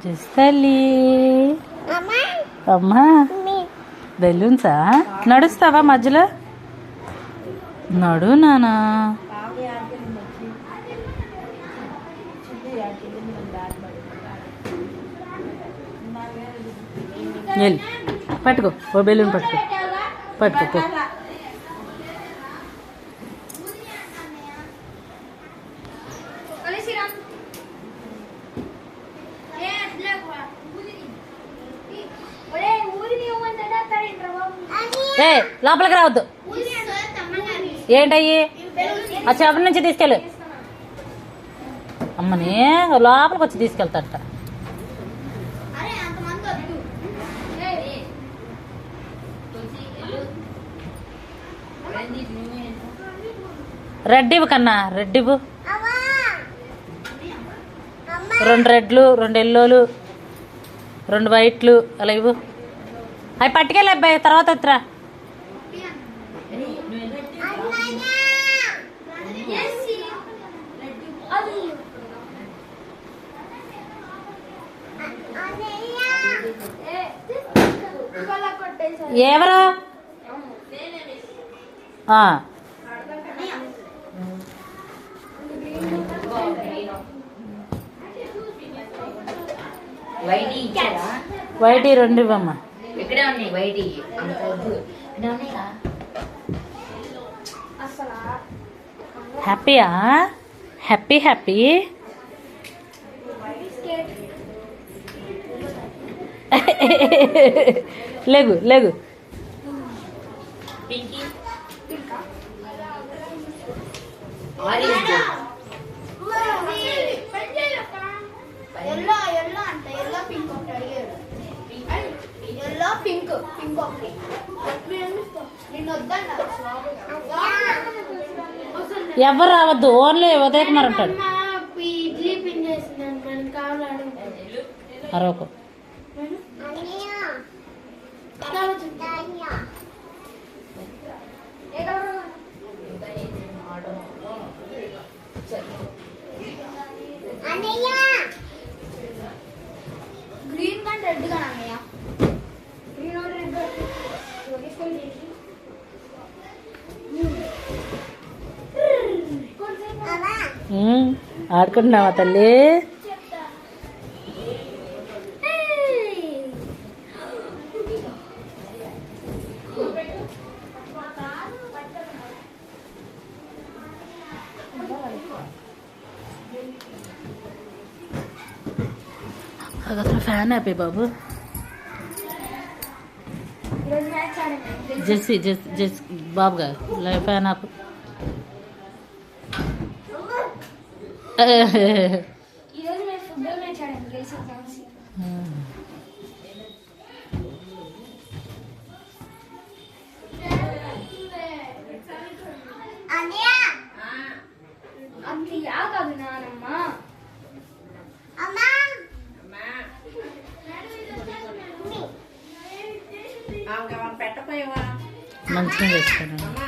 జస్తలి అమ్మా బెలూన్సా నడుస్తావా మధ్యలో నడు నానా వెళ్ళి పట్టుకో ఓ బెలూన్ పట్టుకో పట్టుకో ఏ లోపలికి రావద్దు ఏంటయ్యి ఆ చేపల నుంచి తీసుకెళ్ళు అమ్మని లోపలికి వచ్చి తీసుకెళ్తాట రెడ్ ఇవ్వు కన్నా రెడ్ ఇవ్వు 2 రెడ్లు 2 ఎల్లోలు 2 వైట్లు అలా ఇవ్వు అవి పట్టుకెళ్ళి అబ్బాయి తర్వాత వద్దురా ఎవరు వైటీ 2 ఇవ్వమ్మా ఇక్కడే ఉన్నాయి వైటీ హ్యాపీయా హ్యాపీ హ్యాపీ లేగు లేగు ఎవరు రావద్దు ఓన్లీ ఉదయ్ కుమార్ ఉంటాడు అరవకు గ్రీన్ కానీ రెడ్ కానీ అన్నయ్య ఆడుకుంటున్నావా తల్లి అసలు ఫ్యాన్ అయిపోయి బాబు జెస్సీ జెస్ బాబు గారు ఫ్యాన్ ఆపు మంచిగా చేస్తాను